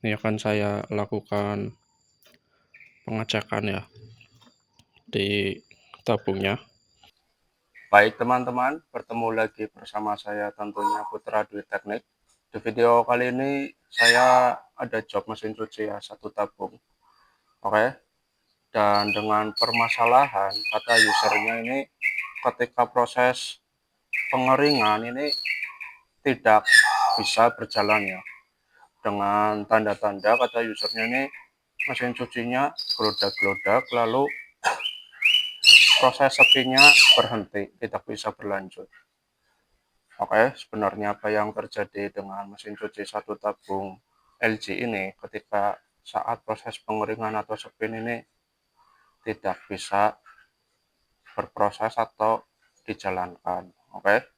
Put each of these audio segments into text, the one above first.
Ini akan saya lakukan pengecekan ya di tabungnya. Baik teman-teman, bertemu lagi bersama saya tentunya Putra Dwi Teknik. Di video kali ini saya ada job mesin cuci ya, satu tabung. Oke. Dan dengan permasalahan kata usernya ini ketika proses pengeringan ini tidak bisa berjalan ya. Dengan tanda-tanda kata usernya ini mesin cucinya gelodak-gelodak, lalu proses sepinya berhenti, tidak bisa berlanjut. Oke, sebenarnya apa yang terjadi dengan mesin cuci satu tabung LG ini ketika saat proses pengeringan atau spin ini tidak bisa berproses atau dijalankan. Oke,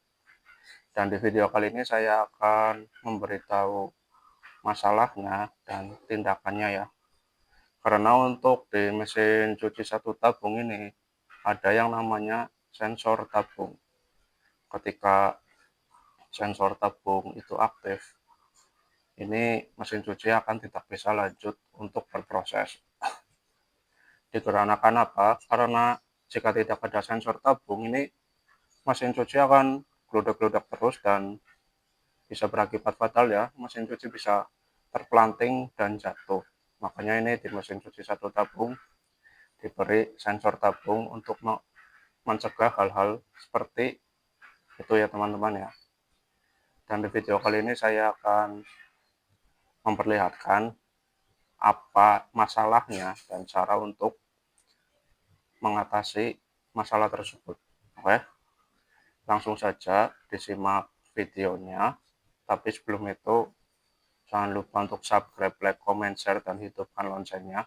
dan di video kali ini saya akan memberitahu masalahnya dan tindakannya ya. Karena untuk di mesin cuci satu tabung ini ada yang namanya sensor tabung. Ketika sensor tabung itu aktif, ini mesin cuci akan tidak bisa lanjut untuk berproses. Dikarenakan apa? Karena jika tidak ada sensor tabung ini mesin cuci akan gelodak-gelodak terus dan bisa berakibat fatal ya. Mesin cuci bisa terpelanting dan jatuh. Makanya ini di mesin cuci satu tabung diberi sensor tabung untuk mencegah hal-hal seperti itu ya teman-teman ya. Dan di video kali ini saya akan memperlihatkan apa masalahnya dan cara untuk mengatasi masalah tersebut. Oke, langsung saja disimak videonya. Tapi sebelum itu jangan lupa untuk subscribe, like, comment, share, dan hidupkan loncengnya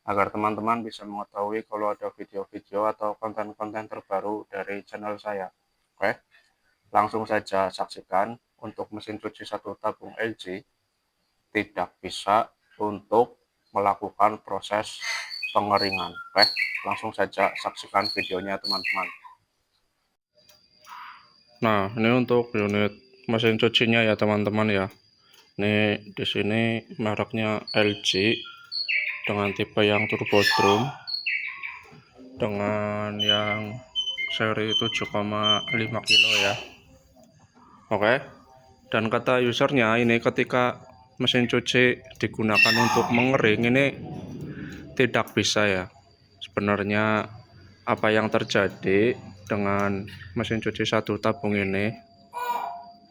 agar teman-teman bisa mengetahui kalau ada video-video atau konten-konten terbaru dari channel saya. Oke, langsung saja saksikan. Untuk mesin cuci satu tabung LG tidak bisa untuk melakukan proses pengeringan. Oke, langsung saja saksikan videonya teman-teman. Nah, ini untuk unit mesin cucinya ya teman-teman ya. Ini di sini mereknya LG dengan tipe yang turbo drum dengan yang seri 7,5 kilo ya. Oke. Dan kata usernya ini ketika mesin cuci digunakan untuk mengering ini tidak bisa ya. Sebenarnya apa yang terjadi dengan mesin cuci satu tabung ini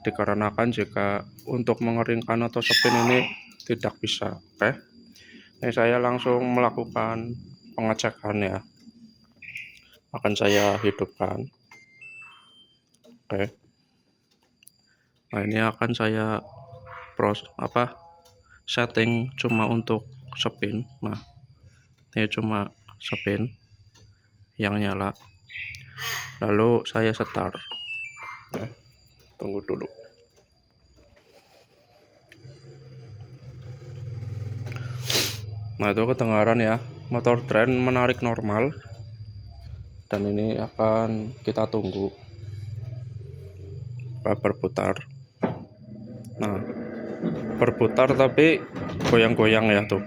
dikarenakan jika untuk mengeringkan atau spin ini tidak bisa. Oke. Ini saya langsung melakukan pengecekan ya. Akan saya hidupkan. Oke. Nah, ini akan saya setting cuma untuk spin. Nah, ini cuma spin yang nyala. Lalu saya start. Tunggu dulu. Nah, itu kedengaran ya, motor drain menarik normal. Dan ini akan kita tunggu berputar. Nah, berputar tapi goyang-goyang ya tuh.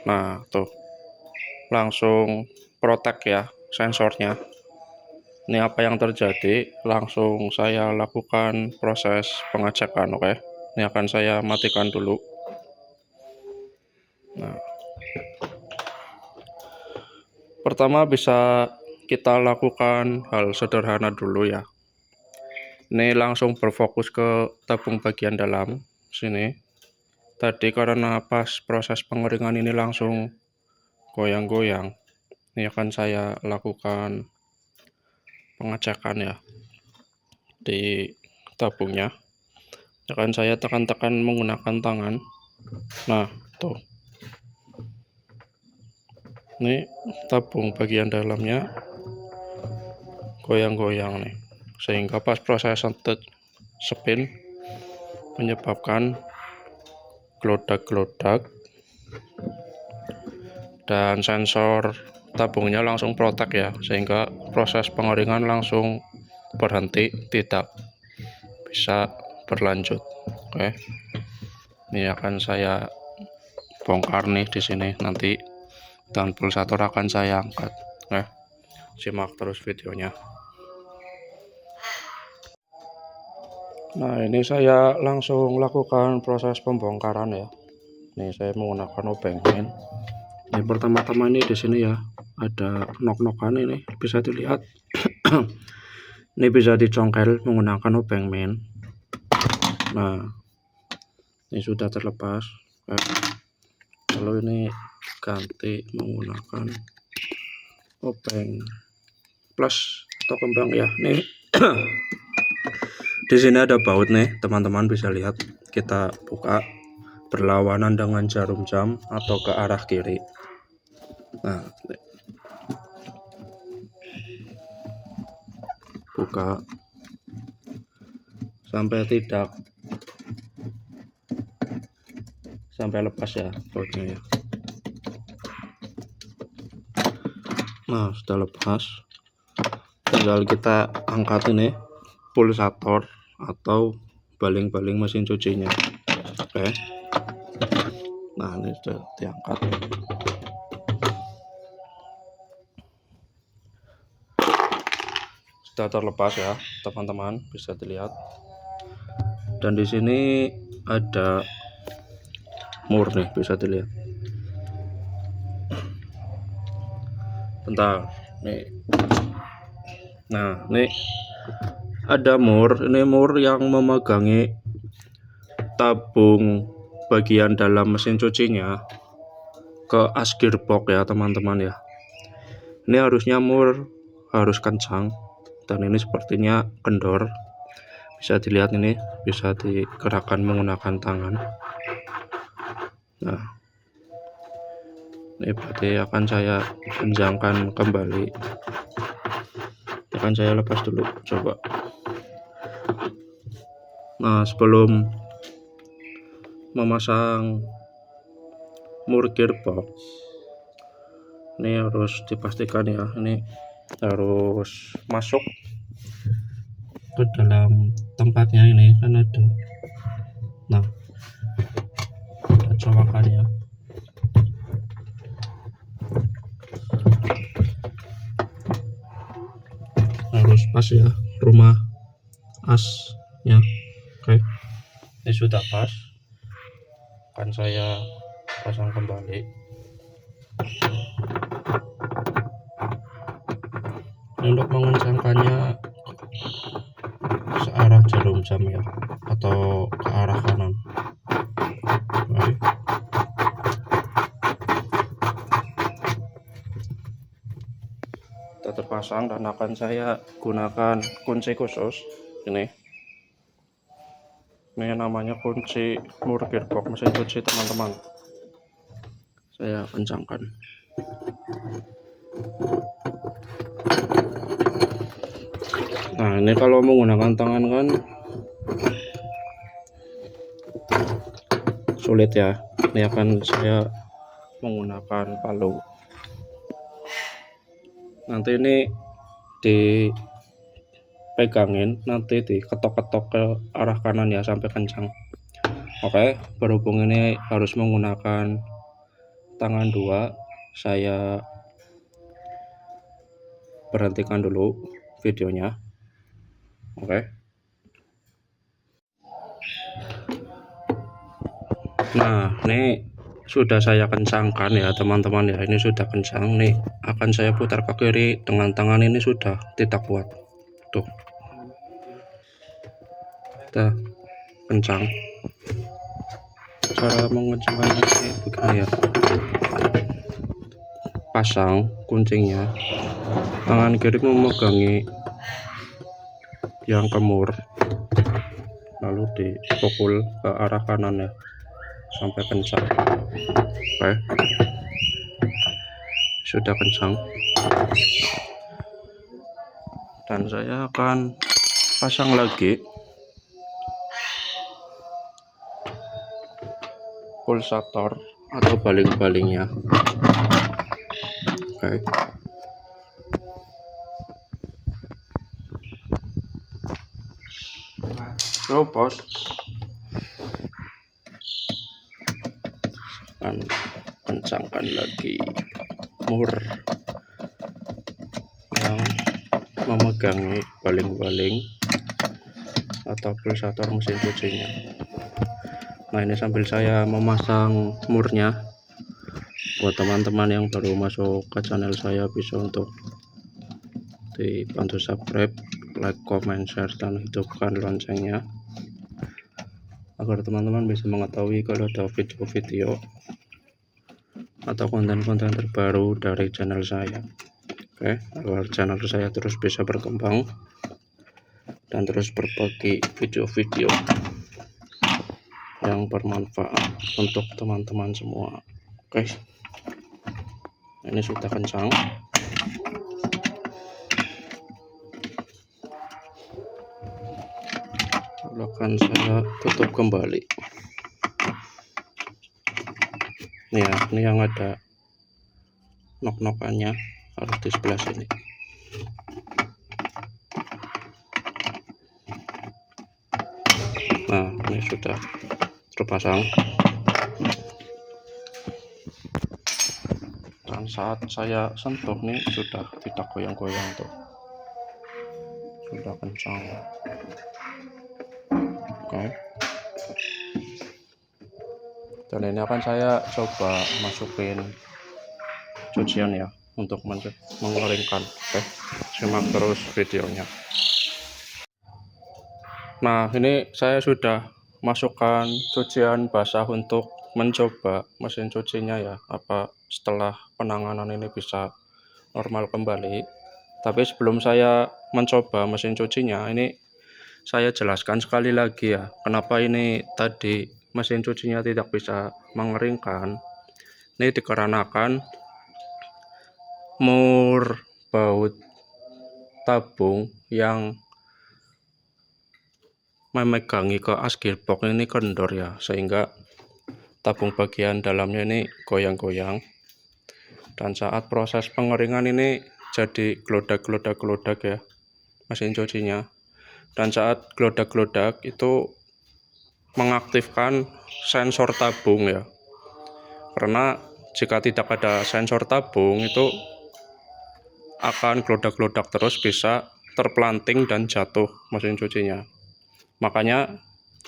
Nah, tuh langsung protek ya sensornya. Ini apa yang terjadi? Langsung saya lakukan proses pengecekan. Oke, ini akan saya matikan dulu. Nah, pertama bisa kita lakukan hal sederhana dulu ya. Ini langsung berfokus ke tabung bagian dalam sini. Tadi karena pas proses pengeringan ini langsung goyang-goyang, ini akan saya lakukan pengecekan ya di tabungnya. Akan saya tekan-tekan menggunakan tangan. Nah, tuh. Ini tabung bagian dalamnya goyang-goyang nih. Sehingga pas proses spin menyebabkan gelodak-gelodak dan sensor tabungnya langsung protek ya, sehingga proses pengeringan langsung berhenti, tidak bisa berlanjut. Oke, ini akan saya bongkar nih di sini nanti, dan pulsator akan saya angkat. Oke, simak terus videonya. Nah, ini saya langsung lakukan proses pembongkaran ya. Ini saya menggunakan obeng main. Ini pertama-tama ini di sini ya ada nok-nokan, ini bisa dilihat. Ini bisa dicongkel menggunakan obeng main. Nah, ini sudah terlepas. Lalu ini ganti menggunakan obeng plus atau kembang ya. Nih di sini ada baut nih, teman-teman bisa lihat. Kita buka berlawanan dengan jarum jam atau ke arah kiri. Nah, buka sampai lepas ya bautnya ya. Nah, sudah lepas, tinggal kita angkat ini pulsator atau baling-baling mesin cucinya. Oke, nah ini sudah diangkat. Sudah terlepas ya teman-teman, bisa dilihat. Dan di sini ada mur nih, bisa dilihat. Bentar nih. Nah, ini ada mur. Ini mur yang memegangi tabung bagian dalam mesin cucinya ke as gearbox ya teman-teman ya. Ini harusnya mur harus kencang, dan ini sepertinya kendor. Bisa dilihat, ini bisa digerakkan menggunakan tangan. Nah, ini berarti akan saya kencangkan kembali. Akan saya lepas dulu, coba. Nah, sebelum memasang mur gearbox, ini harus dipastikan ya, ini harus masuk ke dalam tempatnya. Ini kan ada, nah, ada colokannya. Harus pas ya rumah asnya. Oke, ini sudah pas, akan saya pasang kembali. Untuk mengencangkannya searah jarum jam ya, atau ke arah kanan. Oke. Sudah terpasang, dan akan saya gunakan kunci khusus ini. Ini namanya kunci mur gearbox mesin cuci teman-teman. Saya kencangkan. Nah, ini kalau menggunakan tangan kan sulit ya. Ini akan saya menggunakan palu. Nanti ini dipegangin, nanti diketok-ketok ke arah kanan ya sampai kencang. Oke, berhubung ini harus menggunakan tangan dua, saya berhentikan dulu videonya. Oke. Nah, ini sudah saya kencangkan ya teman-teman ya. Ini sudah kencang nih. Akan saya putar ke kiri dengan tangan, ini sudah tidak kuat. Tuh. Kita kencang. Cara mengencangkannya kayak begini ya. Pasang kuncinya. Tangan kiri memegangi yang kemur, lalu dipukul ke arah kanan ya sampai kencang. Oke, sudah kencang, dan saya akan pasang lagi pulsator atau baling-balingnya. Oke. robot akan kencangkan lagi mur yang memegangi baling-baling atau pulsator mesin cucinya. Nah, ini sambil saya memasang murnya, buat teman-teman yang baru masuk ke channel saya bisa untuk dibantu subscribe, like, comment, share, dan hidupkan loncengnya agar teman-teman bisa mengetahui kalau ada video-video atau konten-konten terbaru dari channel saya. Oke, agar channel saya terus bisa berkembang dan terus berbagi video-video yang bermanfaat untuk teman-teman semua. Oke, ini sudah kencang. Akan saya tutup kembali. Nih ya, ini yang ada nok-nokannya harus di sebelah sini. Nah, ini sudah terpasang. Dan saat saya sentuh nih sudah tidak goyang-goyang tuh. Sudah kencang. Oke. Dan ini akan saya coba masukin cucian ya untuk mengeringkan. Oke, simak terus videonya. Nah, ini saya sudah masukkan cucian basah untuk mencoba mesin cucinya ya, apa setelah penanganan ini bisa normal kembali. Tapi sebelum saya mencoba mesin cucinya, ini saya jelaskan sekali lagi ya, kenapa ini tadi mesin cucinya tidak bisa mengeringkan. Ini dikarenakan mur baut tabung yang memegangi ke as gearbox ini kendor ya, sehingga tabung bagian dalamnya ini goyang-goyang. Dan saat proses pengeringan ini jadi gelodak ya mesin cucinya. Dan saat gelodak itu mengaktifkan sensor tabung ya, karena jika tidak ada sensor tabung itu akan gelodak terus, bisa terpelanting dan jatuh mesin cucinya. Makanya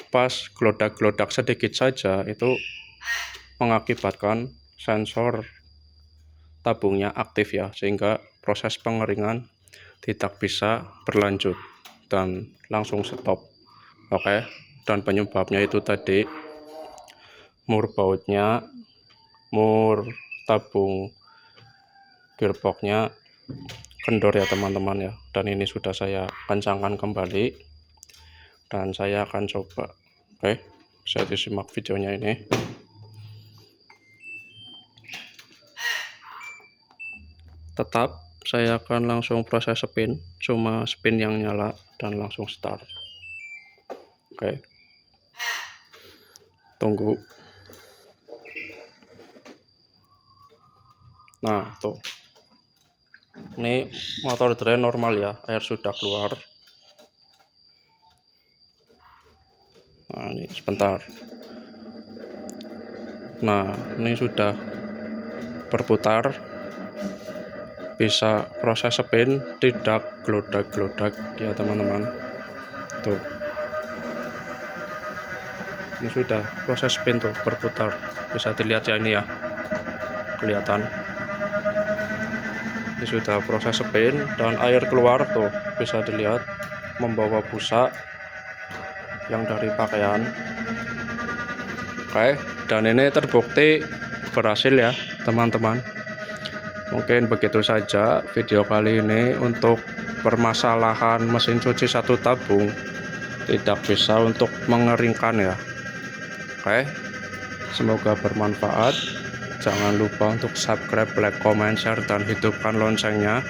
pas gelodak sedikit saja itu mengakibatkan sensor tabungnya aktif ya, sehingga proses pengeringan tidak bisa berlanjut dan langsung stop. Oke, dan penyebabnya itu tadi mur bautnya, mur tabung gearboxnya kendor ya teman-teman ya. Dan ini sudah saya kencangkan kembali dan saya akan coba. Oke, bisa disimak videonya ini. Tetap saya akan langsung proses spin, cuma spin yang nyala dan langsung start. Oke, tunggu. Nah, tuh, ini motor drain normal ya, air sudah keluar. Nah, ini sebentar. Nah, ini sudah berputar, bisa proses spin, tidak gelodak ya teman-teman. Tuh, ini sudah proses spin tuh, berputar, bisa dilihat ya, ini ya kelihatan. Ini sudah proses spin dan air keluar tuh, bisa dilihat membawa busa yang dari pakaian. Oke, dan ini terbukti berhasil ya teman-teman. Mungkin begitu saja video kali ini untuk permasalahan mesin cuci satu tabung tidak bisa untuk mengeringkan ya. Oke, semoga bermanfaat. Jangan lupa untuk subscribe, like, comment, share, dan hidupkan loncengnya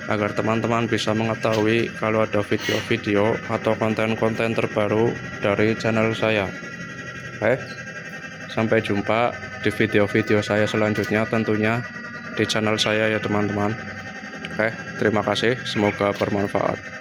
agar teman-teman bisa mengetahui kalau ada video-video atau konten-konten terbaru dari channel saya. Oke, sampai jumpa di video-video saya selanjutnya tentunya di channel saya ya teman-teman. Oke, terima kasih, semoga bermanfaat.